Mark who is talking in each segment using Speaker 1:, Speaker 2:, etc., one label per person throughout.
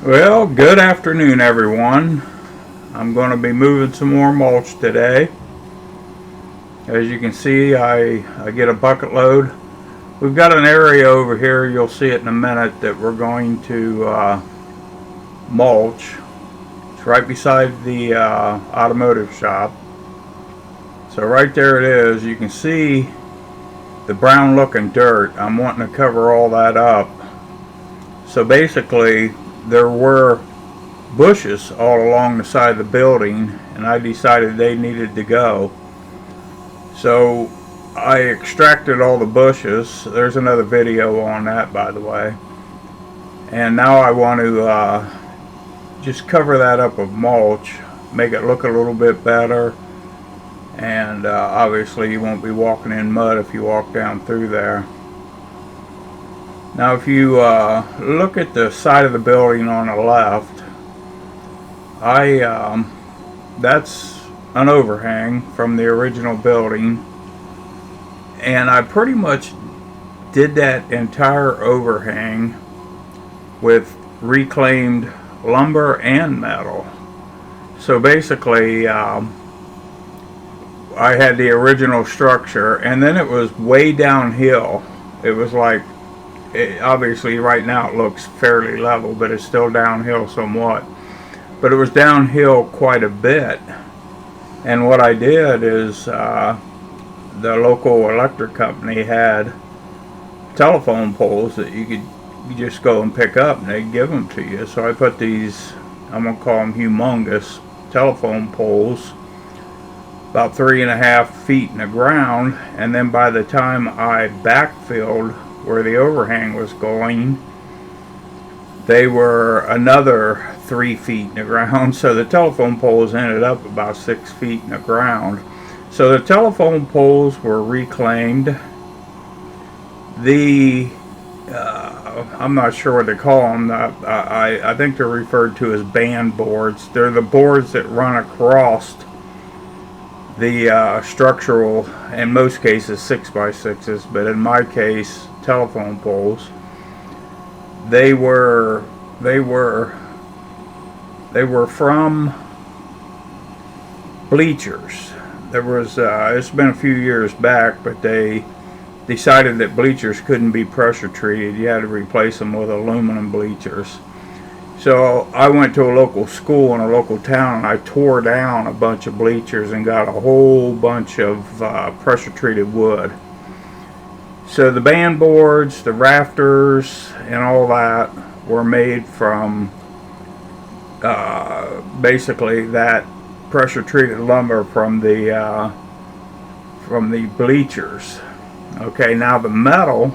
Speaker 1: Well, good afternoon, everyone. I'm going to be moving some more mulch today. As you can see, I get a bucket load. We've got an area over here, you'll see it in a minute, that we're going to mulch. It's right beside the automotive shop. So right there it is. You can see the brown looking dirt. I'm wanting to cover all that up. So basically, there were bushes all along the side of the building, and I decided they needed to go. So I extracted all the bushes. There's another video on that, by the way. And now I want to just cover that up with mulch, make it look a little bit better. And obviously you won't be walking in mud if you walk down through there. Now if you look at the side of the building on the left, that's an overhang from the original building, and I pretty much did that entire overhang with reclaimed lumber and metal. So basically I had the original structure, and then it was way downhill. It was like, obviously right now it looks fairly level, but it's still downhill somewhat. But it was downhill quite a bit. And what I did is the local electric company had telephone poles that you just go and pick up, and they'd give them to you. So I put these, I'm going to call them humongous telephone poles, about 3.5 feet in the ground, and then by the time I backfilled where the overhang was going, they were another 3 feet in the ground. So the telephone poles ended up about 6 feet in the ground. So the telephone poles were reclaimed. I'm not sure what they call them. I think they're referred to as band boards. They're the boards that run across the structural, in most cases 6x6s, but in my case telephone poles. They were from bleachers. There was it's been a few years back, but they decided that bleachers couldn't be pressure treated. You had to replace them with aluminum bleachers. So I went to a local school in a local town, and I tore down a bunch of bleachers and got a whole bunch of pressure treated wood. So the band boards, the rafters, and all that were made from basically that pressure treated lumber from the bleachers. Okay, now the metal,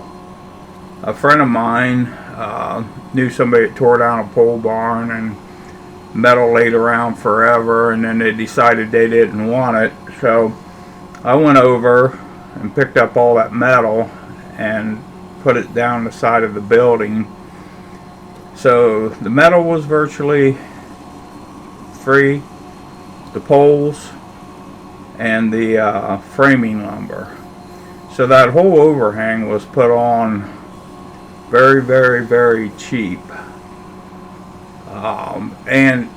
Speaker 1: a friend of mine knew somebody that tore down a pole barn, and metal laid around forever, and then they decided they didn't want it. So I went over and picked up all that metal and put it down the side of the building. So the metal was virtually free, the poles and the framing lumber. So that whole overhang was put on very, very, very cheap. And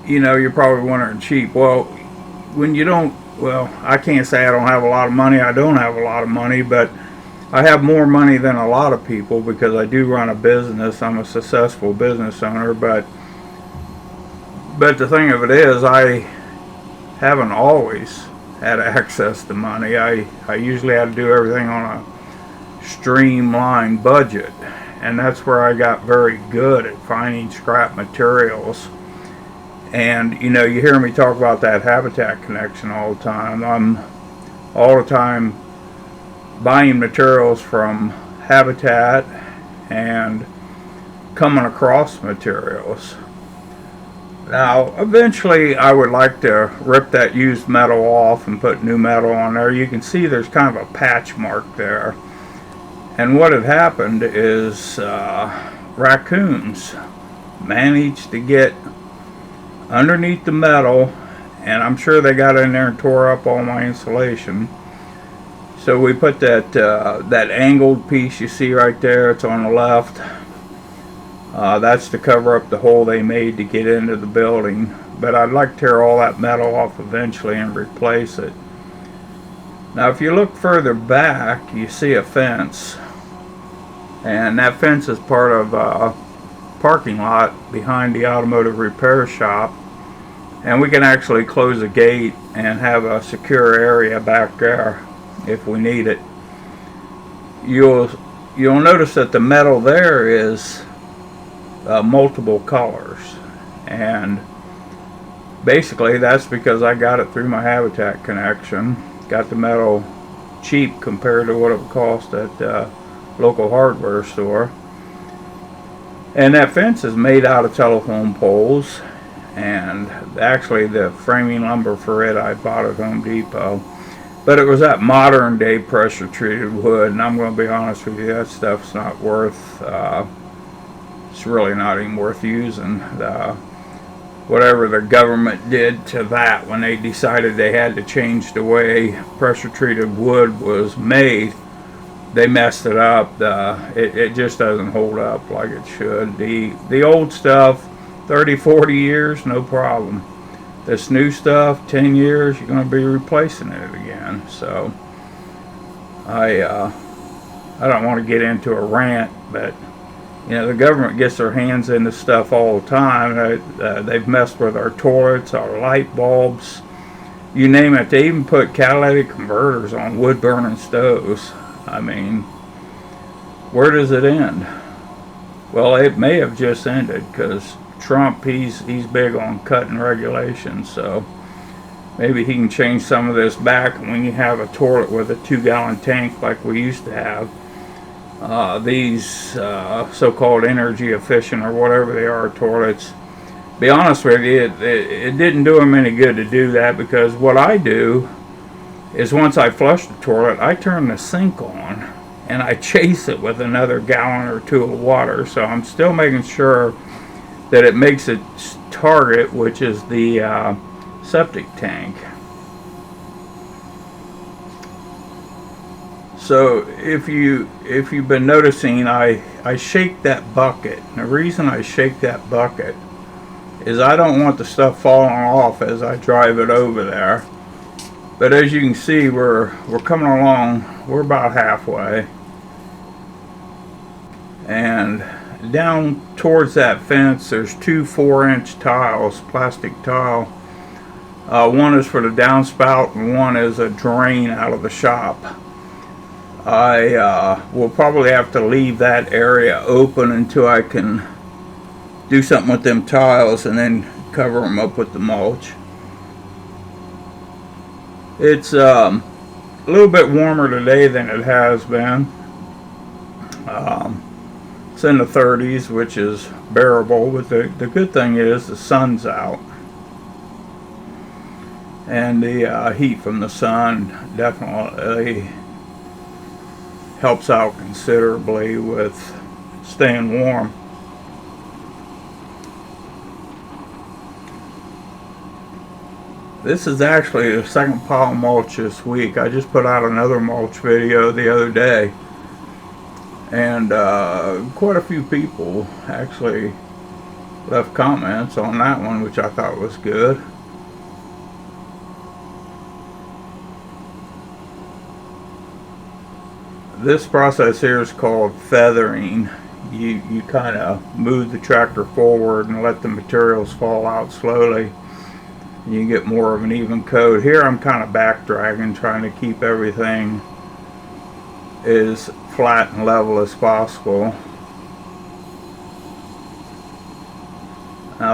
Speaker 1: you know, you're probably wondering, cheap. Well, when you don't, well, I can't say I don't have a lot of money. I don't have a lot of money, but I have more money than a lot of people because I do run a business. I'm a successful business owner, but the thing of it is, I haven't always had access to money. I usually had to do everything on a streamlined budget, and that's where I got very good at finding scrap materials. And you know, you hear me talk about that habitat connection all the time. I'm all the time buying materials from habitat and coming across materials. Now eventually I would like to rip that used metal off and put new metal on there. You can see there's kind of a patch mark there, and what had happened is raccoons managed to get underneath the metal, and I'm sure they got in there and tore up all my insulation. So we put that that angled piece you see right there, it's on the left. That's to cover up the hole they made to get into the building. But I'd like to tear all that metal off eventually and replace it. Now if you look further back, you see a fence. And that fence is part of a parking lot behind the automotive repair shop. And we can actually close a gate and have a secure area back there if we need it. You'll notice that the metal there is multiple colors, and basically that's because I got it through my Habitat connection. Got the metal cheap compared to what it would cost at local hardware store. And that fence is made out of telephone poles, and actually the framing lumber for it I bought at Home Depot. But it was that modern day pressure treated wood, and I'm going to be honest with you, that stuff's not worth, it's really not even worth using. Whatever the government did to that when they decided they had to change the way pressure treated wood was made, they messed it up. It just doesn't hold up like it should. The old stuff, 30, 40 years, no problem. This new stuff, 10 years, you're going to be replacing it again. So I don't want to get into a rant, but you know, the government gets their hands in this stuff all the time. They've messed with our toilets, our light bulbs, you name it. They even put catalytic converters on wood burning stoves. I mean, where does it end? Well, it may have just ended, because Trump, he's big on cutting regulations, so maybe he can change some of this back. And when you have a toilet with a 2-gallon tank like we used to have, these so-called energy efficient or whatever they are toilets, be honest with you, it didn't do them any good to do that, because what I do is once I flush the toilet, I turn the sink on and I chase it with another gallon or 2 of water. So I'm still making sure that it makes its target, which is the septic tank. So if you've been noticing, I shake that bucket. And the reason I shake that bucket is I don't want the stuff falling off as I drive it over there. But as you can see, we're coming along. We're about halfway, and down towards that fence there's 2 4-inch tiles, plastic tile. One is for the downspout and one is a drain out of the shop. I will probably have to leave that area open until I can do something with them tiles and then cover them up with the mulch. It's a little bit warmer today than it has been. It's in the 30s, which is bearable, but the good thing is the sun's out. And the heat from the sun definitely helps out considerably with staying warm. This is actually the second pile of mulch this week. I just put out another mulch video the other day, and quite a few people actually left comments on that one, which I thought was good. This process here is called feathering. You kind of move the tractor forward and let the materials fall out slowly. You get more of an even coat. Here I'm kind of back dragging, trying to keep everything as flat and level as possible. Now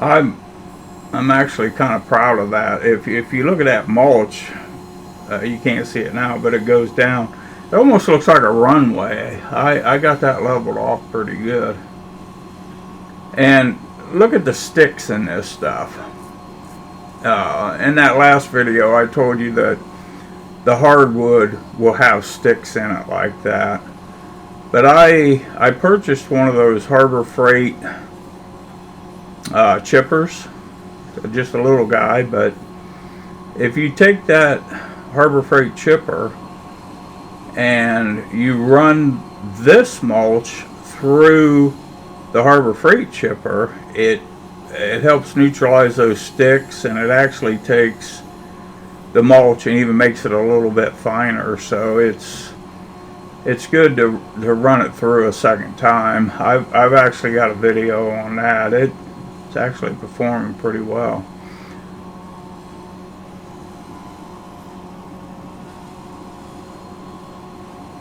Speaker 1: I'm actually kind of proud of that. If you look at that mulch, you can't see it now, but it goes down. It almost looks like a runway. I got that leveled off pretty good. And look at the sticks in this stuff. In that last video I told you that the hardwood will have sticks in it like that. But I purchased one of those Harbor Freight chippers, just a little guy, but if you take that Harbor Freight chipper and you run this mulch through the Harbor Freight chipper, it helps neutralize those sticks, and it actually takes the mulch and even makes it a little bit finer. So it's good to run it through a second time. I've actually got a video on that. It's actually performing pretty well.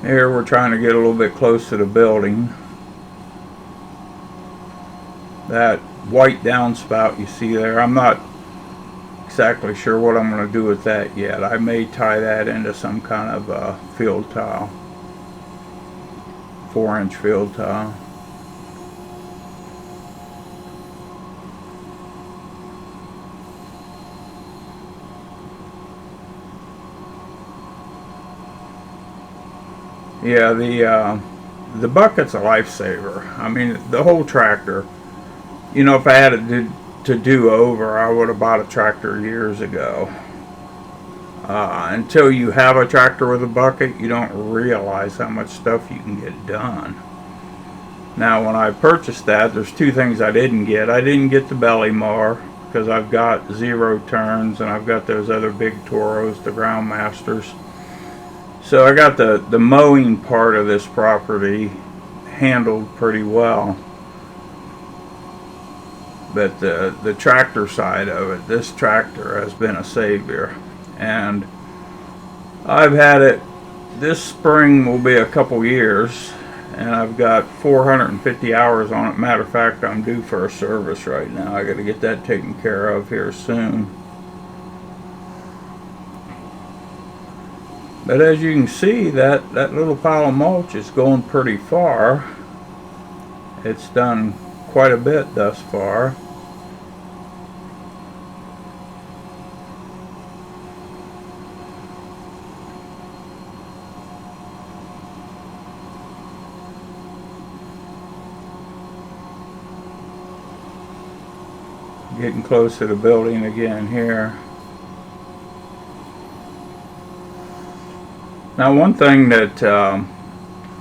Speaker 1: Here we're trying to get a little bit close to the building. That white downspout you see there, I'm not exactly sure what I'm going to do with that yet. I may tie that into some kind of field tile, 4-inch field tile. Yeah, the bucket's a lifesaver. I mean, the whole tractor. You know, if I had it to do over, I would have bought a tractor years ago. Until you have a tractor with a bucket, you don't realize how much stuff you can get done. Now, when I purchased that, there's two things I didn't get. I didn't get the belly mower because I've got 0 turns, and I've got those other big Toros, the Groundmasters. So I got the mowing part of this property handled pretty well. But the tractor side of it, this tractor has been a savior. And I've had it, this spring will be a couple years, and I've got 450 hours on it. Matter of fact, I'm due for a service right now. I got to get that taken care of here soon. But as you can see, that little pile of mulch is going pretty far. It's done quite a bit thus far. Getting close to the building again here. Now, one thing that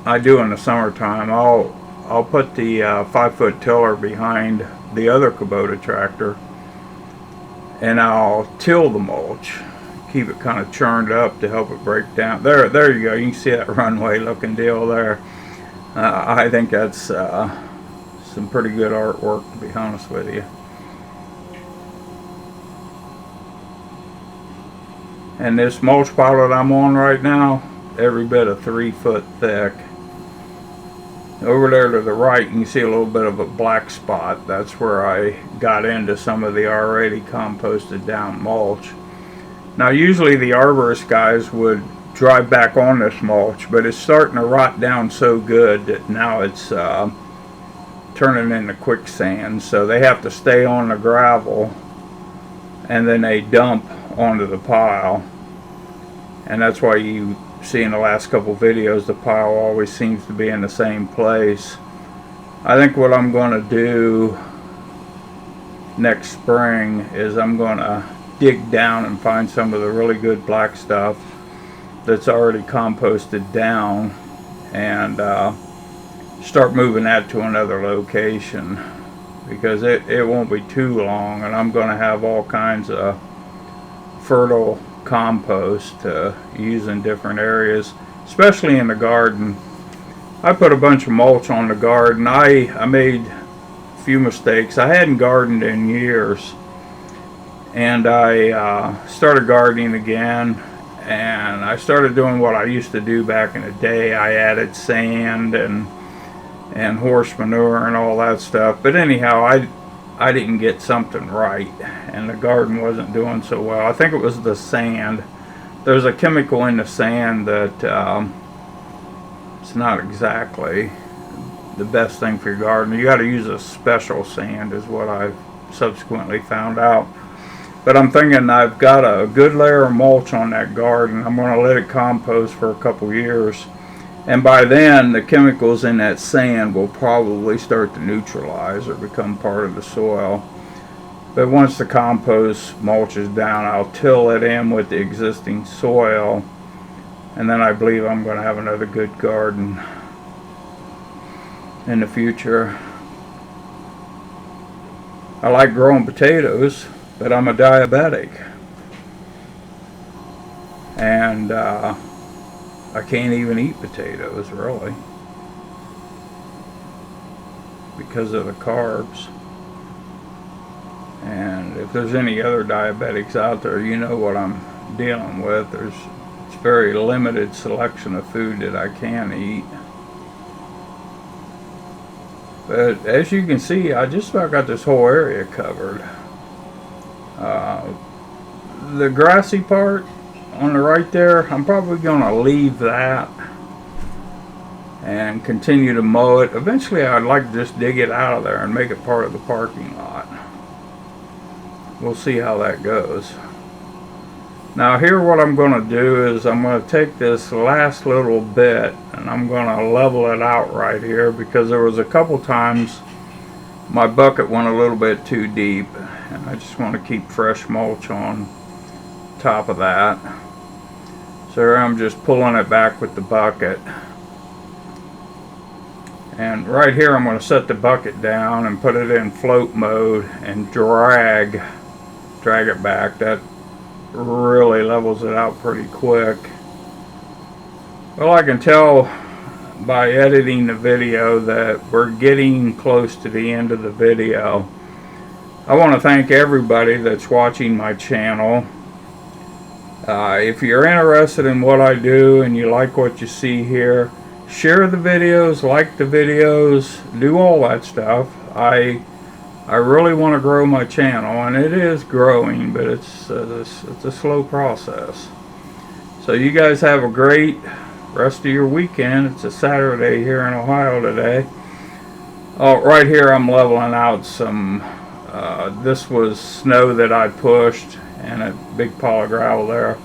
Speaker 1: I do in the summertime, I'll put the 5-foot tiller behind the other Kubota tractor, and I'll till the mulch, keep it kind of churned up to help it break down. There you go. You can see that runway looking deal there. I think that's some pretty good artwork, to be honest with you. And this mulch pile that I'm on right now, every bit of 3 foot thick. Over there to the right, you can see a little bit of a black spot. That's where I got into some of the already composted down mulch. Now, usually the arborist guys would drive back on this mulch, but it's starting to rot down so good that now it's turning into quicksand. So they have to stay on the gravel, and then they dump onto the pile. And that's why you see in the last couple videos the pile always seems to be in the same place. I think what I'm going to do next spring is I'm going to dig down and find some of the really good black stuff that's already composted down, and start moving that to another location, because it won't be too long and I'm going to have all kinds of fertile compost to use in different areas, especially in the garden. I put a bunch of mulch on the garden. I made a few mistakes. I hadn't gardened in years, and I started gardening again, and I started doing what I used to do back in the day. I added sand and horse manure and all that stuff. But anyhow, I didn't get something right, and the garden wasn't doing so well. I think it was the sand. There's a chemical in the sand that it's not exactly the best thing for your garden. You got to use a special sand, is what I've subsequently found out. But I'm thinking I've got a good layer of mulch on that garden. I'm going to let it compost for a couple years, and by then the chemicals in that sand will probably start to neutralize or become part of the soil. But once the compost mulch is down, I'll till it in with the existing soil, and then I believe I'm going to have another good garden. in the future. I like growing potatoes, but I'm a diabetic. And I can't even eat potatoes, really, because of the carbs. And if there's any other diabetics out there, you know what I'm dealing with. It's very limited selection of food that I can eat. But as you can see, I just about got this whole area covered. The grassy part on the right there, I'm probably going to leave that and continue to mow it. Eventually I'd like to just dig it out of there and make it part of the parking lot. We'll see how that goes. Now here what I'm going to do is I'm going to take this last little bit and I'm going to level it out right here, because there was a couple times my bucket went a little bit too deep and I just want to keep fresh mulch on top of that. So here I'm just pulling it back with the bucket. And right here I'm going to set the bucket down and put it in float mode and drag it back. That really levels it out pretty quick. Well, I can tell by editing the video that we're getting close to the end of the video. I want to thank everybody that's watching my channel. If you're interested in what I do and you like what you see here, share the videos, like the videos, do all that stuff. I really want to grow my channel, and it is growing, but it's a slow process. So you guys have a great rest of your weekend. It's a Saturday here in Ohio today. Oh, right here I'm leveling out some, this was snow that I pushed and a big pile of gravel there.